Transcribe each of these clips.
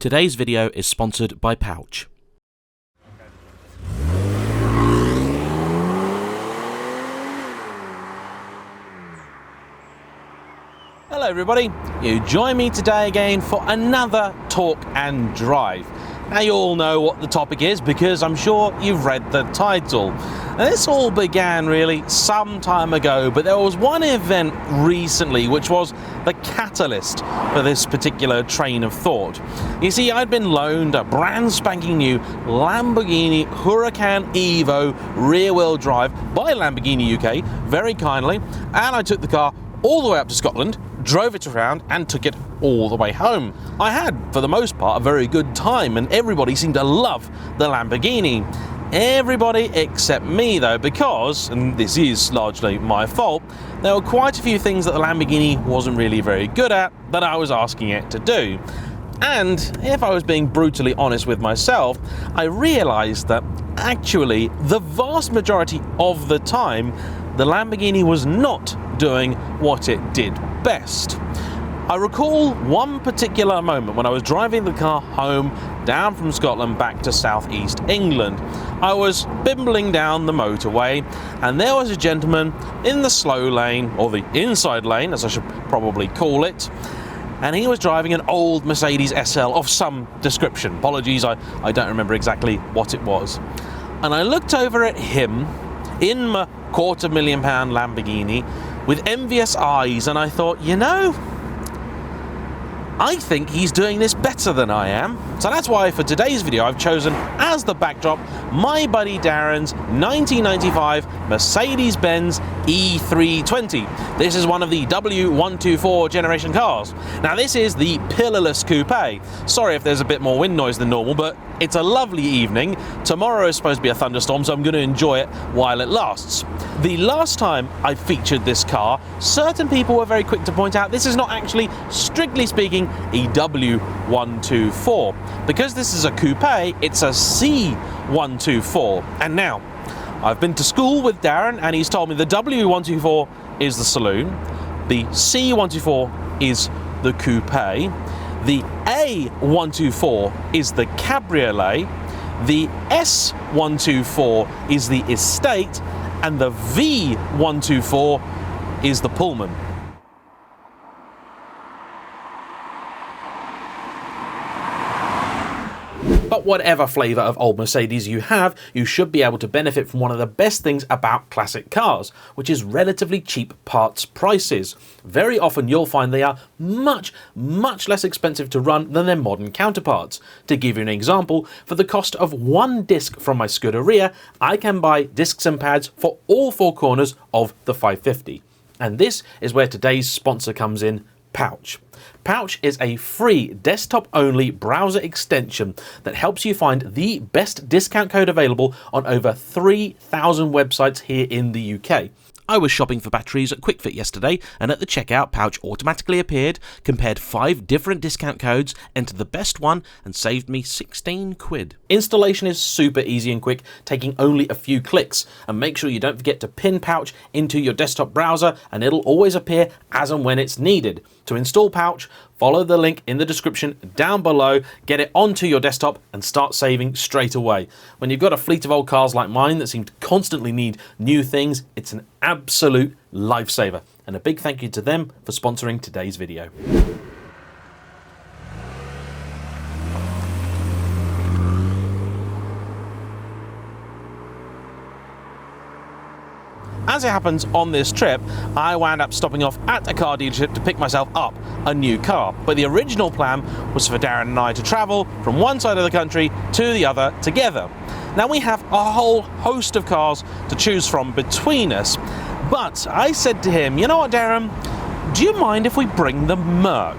Today's video is sponsored by Pouch. Hello everybody, you join me today again for another talk and drive. Now you all know what the topic is because I'm sure you've read the title. And this all began really some time ago, but there was one event recently which was the catalyst for this particular train of thought. You see, I'd been loaned a brand spanking new Lamborghini Huracan Evo rear-wheel drive by Lamborghini UK very kindly, and I took the car all the way up to Scotland, drove it around and took it all the way home. I had, for the most part, a very good time and everybody seemed to love the Lamborghini. Everybody except me though, because, and this is largely my fault, there were quite a few things that the Lamborghini wasn't really very good at that I was asking it to do. And if I was being brutally honest with myself, I realised that actually the vast majority of the time the Lamborghini was not doing what it did best. I recall one particular moment when I was driving the car home down from Scotland back to southeast England. I was bimbling down the motorway and there was a gentleman in the slow lane, or the inside lane as I should probably call it, and he was driving an old Mercedes SL of some description. Apologies, I don't remember exactly what it was. And I looked over at him in my £250,000 Lamborghini with envious eyes, and I thought, you know, I think he's doing this better than I am. So that's why for today's video I've chosen as the backdrop my buddy Darren's 1995 Mercedes-Benz E320. This is one of the W124 generation cars. Now this is the pillarless coupe. Sorry if there's a bit more wind noise than normal, but it's a lovely evening. Tomorrow is supposed to be a thunderstorm, so I'm going to enjoy it while it lasts. The last time I featured this car, certain people were very quick to point out this is not actually, strictly speaking, a W124. Because this is a coupe, it's a C124. And now, I've been to school with Darren and he's told me the W124 is the saloon, the C124 is the coupe, the A124 is the cabriolet, the S124 is the estate, and the V124 is the Pullman. But whatever flavour of old Mercedes you have, you should be able to benefit from one of the best things about classic cars, which is relatively cheap parts prices. Very often you'll find they are much less expensive to run than their modern counterparts. To give you an example, for the cost of one disc from my Scuderia, I can buy discs and pads for all four corners of the 550. And this is where today's sponsor comes in, Pouch. Pouch is a free desktop-only browser extension that helps you find the best discount code available on over 3,000 websites here in the UK. I was shopping for batteries at QuickFit yesterday, and at the checkout, Pouch automatically appeared, compared 5 different discount codes, entered the best one, and saved me 16 quid. Installation is super easy and quick, taking only a few clicks, and make sure you don't forget to pin Pouch into your desktop browser, and it'll always appear as and when it's needed. To install Pouch, follow the link in the description down below, get it onto your desktop and start saving straight away. When you've got a fleet of old cars like mine that seem to constantly need new things, it's an absolute lifesaver. And a big thank you to them for sponsoring today's video. As it happens on this trip, I wound up stopping off at a car dealership to pick myself up a new car. But the original plan was for Darren and I to travel from one side of the country to the other together. Now we have a whole host of cars to choose from between us, but I said to him, you know what, Darren, do you mind if we bring the Merc?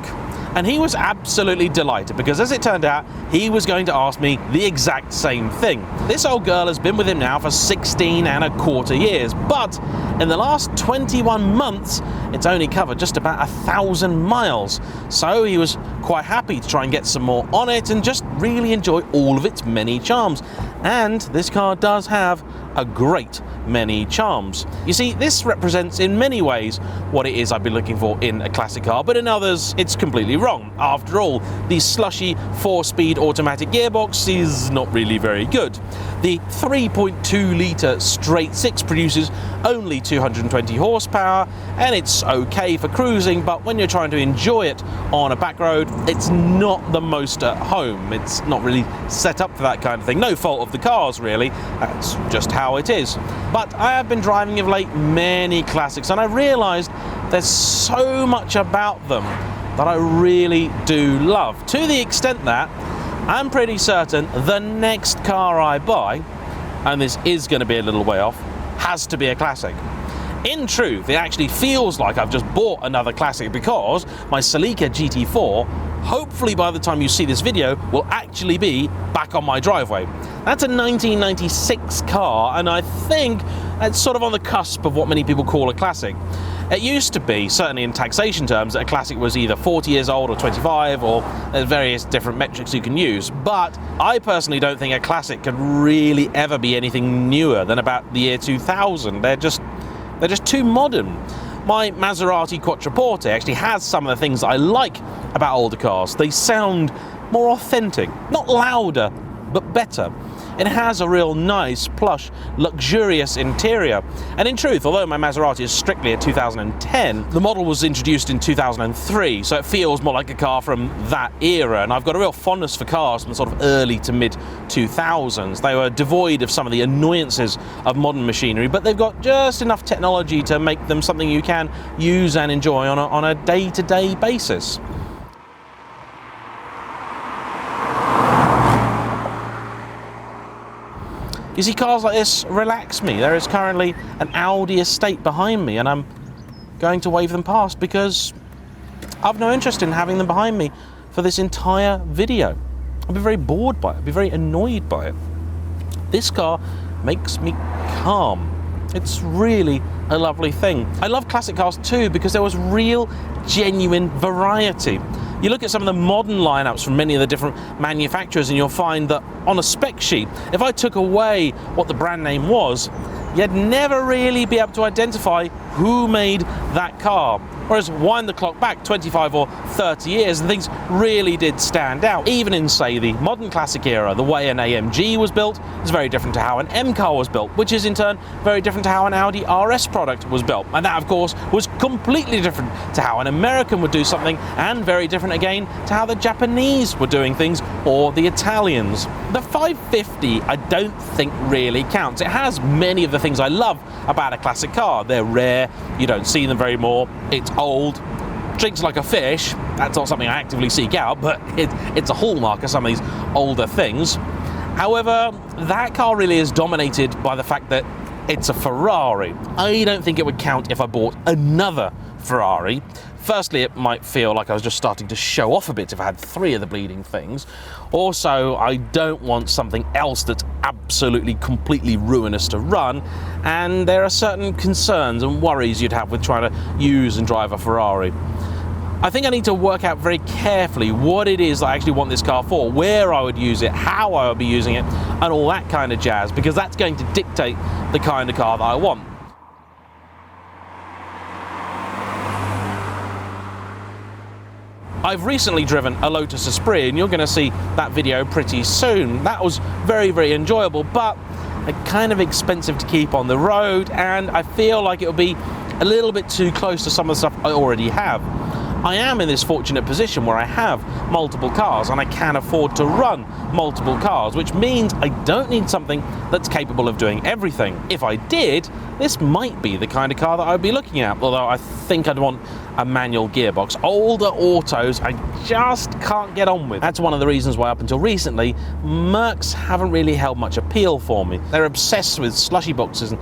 And he was absolutely delighted because, as it turned out, he was going to ask me the exact same thing. This old girl has been with him now for 16.25 years, but in the last 21 months, it's only covered just about 1,000 miles. So he was quite happy to try and get some more on it and just really enjoy all of its many charms. And this car does have a great many charms. You see, this represents in many ways what it is I've been looking for in a classic car, but in others it's completely wrong. After all, the slushy 4-speed automatic gearbox is not really very good. The 3.2 litre straight six produces only 220 horsepower, and it's okay for cruising, but when you're trying to enjoy it on a back road, it's not the most at home. It's not really set up for that kind of thing. No fault of the cars, really. That's just how it is. But I have been driving of late many classics, and I realised there's so much about them that I really do love, to the extent that I'm pretty certain the next car I buy, and this is going to be a little way off, has to be a classic. In truth, it actually feels like I've just bought another classic, because my Celica GT4, hopefully by the time you see this video, will actually be back on my driveway. That's a 1996 car, and I think that's sort of on the cusp of what many people call a classic. It used to be, certainly in taxation terms, that a classic was either 40 years old or 25, or there's various different metrics you can use. But I personally don't think a classic could really ever be anything newer than about the year 2000. They're just too modern. My Maserati Quattroporte actually has some of the things that I like about older cars. They sound more authentic, not louder, but better. It has a real nice, plush, luxurious interior. And in truth, although my Maserati is strictly a 2010, the model was introduced in 2003, so it feels more like a car from that era. And I've got a real fondness for cars from the sort of early to mid 2000s. They were devoid of some of the annoyances of modern machinery, but they've got just enough technology to make them something you can use and enjoy on a day-to-day basis. You see, cars like this relax me. There is currently an Audi estate behind me, and I'm going to wave them past because I've no interest in having them behind me for this entire video. I'll be very bored by it. I'll be very annoyed by it. This car makes me calm. It's really a lovely thing. I love classic cars too because there was real, genuine variety. You look at some of the modern lineups from many of the different manufacturers and you'll find that on a spec sheet, if I took away what the brand name was, you'd never really be able to identify who made that car. Whereas wind the clock back 25 or 30 years and things really did stand out. Even in, say, the modern classic era, the way an AMG was built is very different to how an M car was built, which is in turn very different to how an Audi RS product was built. And that, of course, was completely different to how an American would do something, and very different again to how the Japanese were doing things, or the Italians. The 550, I don't think really counts. It has many of the things I love about a classic car. They're rare, you don't see them very more, it's old, drinks like a fish. That's not something I actively seek out, but it's a hallmark of some of these older things. However, that car really is dominated by the fact that it's a Ferrari. I don't think it would count if I bought another Ferrari. Firstly, it might feel like I was just starting to show off a bit if I had 3 of the bleeding things. Also, I don't want something else that's absolutely, completely ruinous to run, and there are certain concerns and worries you'd have with trying to use and drive a Ferrari. I think I need to work out very carefully what it is I actually want this car for, where I would use it, how I would be using it, and all that kind of jazz, because that's going to dictate the kind of car that I want. I've recently driven a Lotus Esprit, and you're going to see that video pretty soon. That was very, very enjoyable, but kind of expensive to keep on the road, and I feel like it would be a little bit too close to some of the stuff I already have. I am in this fortunate position where I have multiple cars and I can afford to run multiple cars, which means I don't need something that's capable of doing everything. If I did, this might be the kind of car that I would be looking at, although I think I'd want a manual gearbox. Older autos I just can't get on with. That's one of the reasons why up until recently Mercs haven't really held much appeal for me. They're obsessed with slushy boxes and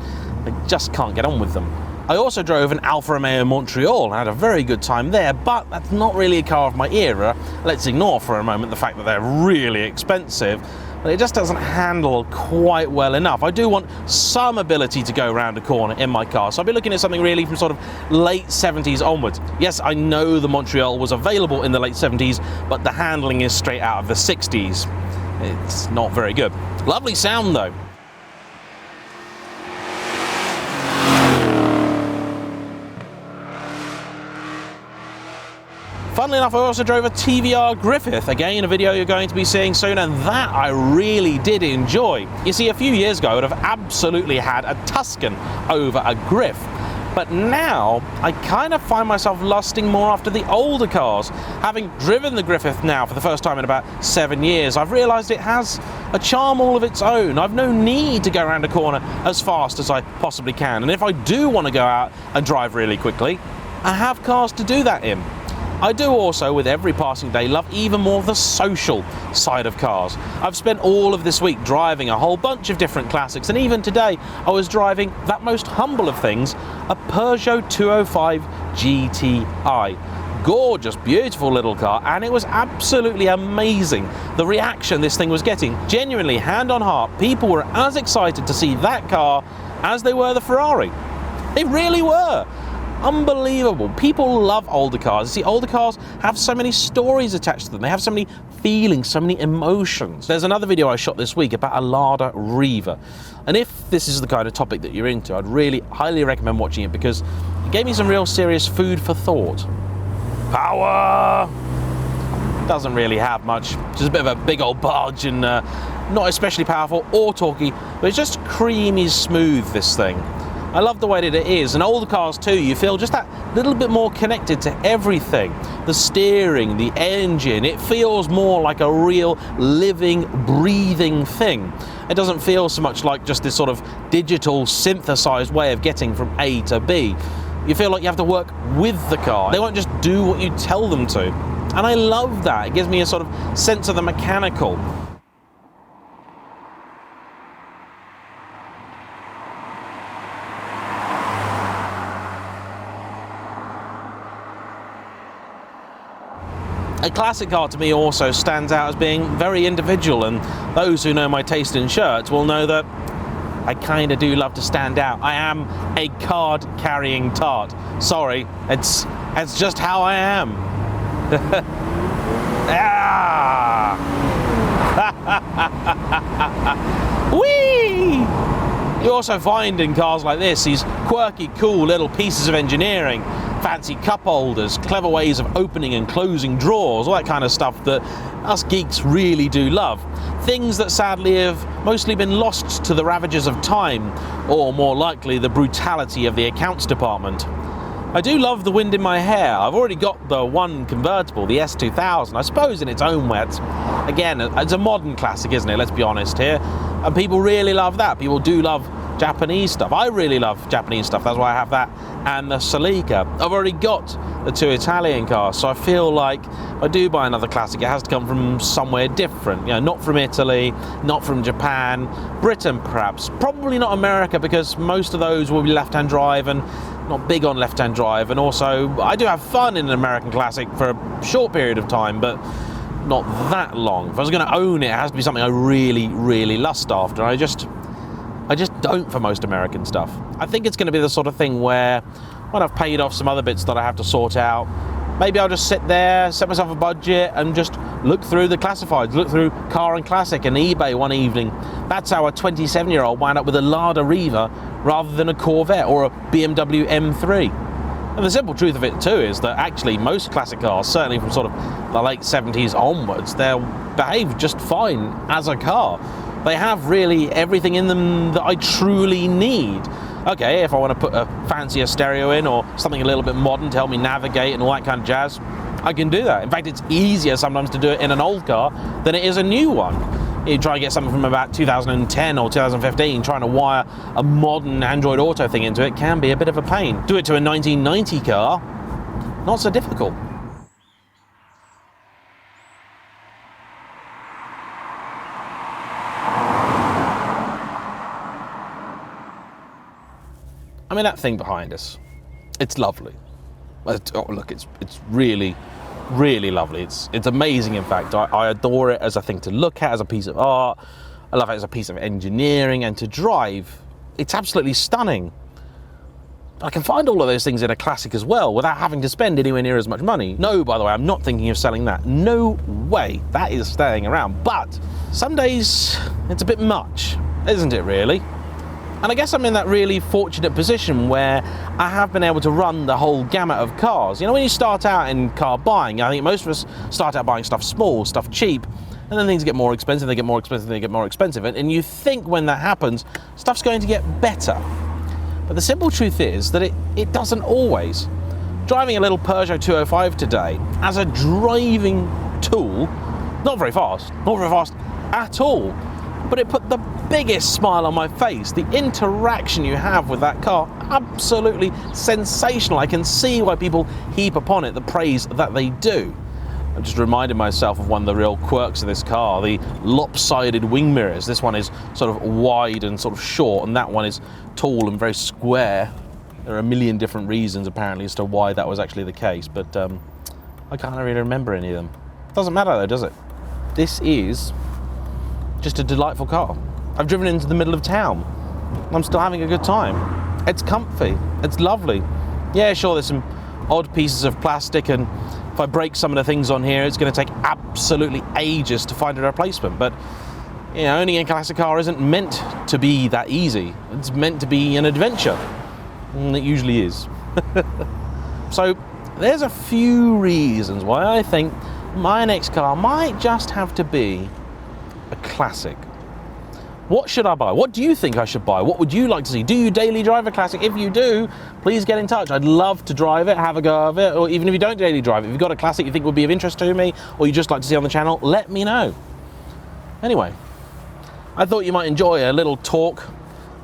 I just can't get on with them. I also drove an Alfa Romeo Montreal and had a very good time there, but that's not really a car of my era. Let's ignore for a moment the fact that they're really expensive, but it just doesn't handle quite well enough. I do want some ability to go around a corner in my car, so I'll be looking at something really from sort of late 70s onwards. Yes, I know the Montreal was available in the late 70s, but the handling is straight out of the 60s. It's not very good. Lovely sound though. Funnily enough, I also drove a TVR Griffith, again a video you're going to be seeing soon, and that I really did enjoy. You see, a few years ago I would have absolutely had a Tuscan over a Griff. But now, I kind of find myself lusting more after the older cars. Having driven the Griffith now for the first time in about 7 years, I've realised it has a charm all of its own. I've no need to go around a corner as fast as I possibly can. And if I do want to go out and drive really quickly, I have cars to do that in. I do also, with every passing day, love even more the social side of cars. I've spent all of this week driving a whole bunch of different classics, and even today I was driving that most humble of things, a Peugeot 205 GTI. Gorgeous, beautiful little car, and it was absolutely amazing the reaction this thing was getting. Genuinely, hand on heart, people were as excited to see that car as they were the Ferrari. They really were. Unbelievable. People love older cars. You see, older cars have so many stories attached to them. They have so many feelings, so many emotions. There's another video I shot this week about a Lada Riva. And if this is the kind of topic that you're into, I'd really highly recommend watching it because it gave me some real serious food for thought. Power! Doesn't really have much. Just a bit of a big old barge and not especially powerful or torquey, but it's just creamy smooth, this thing. I love the way that it is, and older cars too, you feel just that little bit more connected to everything. The steering, the engine, it feels more like a real living, breathing thing. It doesn't feel so much like just this sort of digital, synthesized way of getting from A to B. You feel like you have to work with the car. They won't just do what you tell them to. And I love that. It gives me a sort of sense of the mechanical. A classic car to me also stands out as being very individual, and those who know my taste in shirts will know that I kind of do love to stand out. I am a card-carrying tart. Sorry, it's just how I am. Ah! Whee! You also find in cars like this these quirky, cool little pieces of engineering, fancy cup holders, clever ways of opening and closing drawers, all that kind of stuff that us geeks really do love. Things that sadly have mostly been lost to the ravages of time, or more likely the brutality of the accounts department. I do love the wind in my hair. I've already got the one convertible, the S2000, I suppose in its own way. Again, it's a modern classic, isn't it? Let's be honest here. And people really love that. People do love Japanese stuff. I really love Japanese stuff. That's why I have that and the Celica. I've already got the two Italian cars, so I feel like if I do buy another classic, it has to come from somewhere different. You know, not from Italy, not from Japan, Britain perhaps. Probably not America, because most of those will be left-hand drive and not big on left-hand drive. And also, I do have fun in an American classic for a short period of time, but not that long. If I was going to own it, it has to be something I really, really lust after. I just don't for most American stuff. I think it's going to be the sort of thing where when I've paid off some other bits that I have to sort out, maybe I'll just sit there, set myself a budget and just look through the classifieds, look through Car and Classic and eBay one evening. That's how a 27-year-old wound up with a Lada Riva rather than a Corvette or a BMW M3. And the simple truth of it too is that actually most classic cars, certainly from sort of the late 70s onwards, they'll behave just fine as a car. They have really everything in them that I truly need. Okay, if I want to put a fancier stereo in or something a little bit modern to help me navigate and all that kind of jazz, I can do that. In fact, it's easier sometimes to do it in an old car than it is a new one. You try and get something from about 2010 or 2015, trying to wire a modern Android Auto thing into it can be a bit of a pain. Do it to a 1990 car, not so difficult. I mean, that thing behind us, it's lovely. Oh, look, it's really, really lovely. It's amazing, in fact. I adore it as a thing to look at, as a piece of art. I love it as a piece of engineering, and to drive, it's absolutely stunning. I can find all of those things in a classic as well without having to spend anywhere near as much money. No, by the way, I'm not thinking of selling that. No way, that is staying around. But some days, it's a bit much, isn't it really? And I guess I'm in that really fortunate position where I have been able to run the whole gamut of cars. You know, when you start out in car buying, I think most of us start out buying stuff small, stuff cheap, and then things get more expensive, they get more expensive, they get more expensive. And you think when that happens, stuff's going to get better. But the simple truth is that it doesn't always. Driving a little Peugeot 205 today as a driving tool, not very fast at all, but it put the biggest smile on my face. The interaction you have with that car, absolutely sensational. I can see why people heap upon it the praise that they do. I just reminded myself of one of the real quirks of this car, the lopsided wing mirrors. This one is sort of wide and sort of short, and that one is tall and very square. There are a million different reasons apparently as to why that was actually the case, but I can't really remember any of them. Doesn't matter though, does it? This is just a delightful car. I've driven into the middle of town. I'm still having a good time. It's comfy, it's lovely. Yeah, sure, there's some odd pieces of plastic, and if I break some of the things on here, it's going to take absolutely ages to find a replacement. But you know, owning a classic car isn't meant to be that easy. It's meant to be an adventure, and it usually is. So there's a few reasons why I think my next car might just have to be a classic. What should I buy? What do you think I should buy? What would you like to see? Do you daily drive a classic? If you do, please get in touch. I'd love to drive it, have a go of it, or even if you don't daily drive it, if you've got a classic you think would be of interest to me, or you just like to see on the channel, let me know. Anyway, I thought you might enjoy a little talk,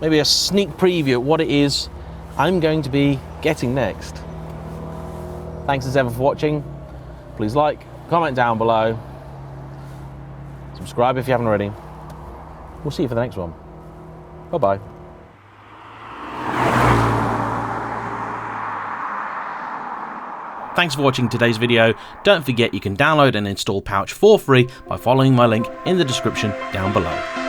maybe a sneak preview of what it is I'm going to be getting next. Thanks as ever for watching. Please like, comment down below, subscribe if you haven't already. We'll see you for the next one. Bye-bye. Thanks for watching today's video. Don't forget you can download and install Pouch for free by following my link in the description down below.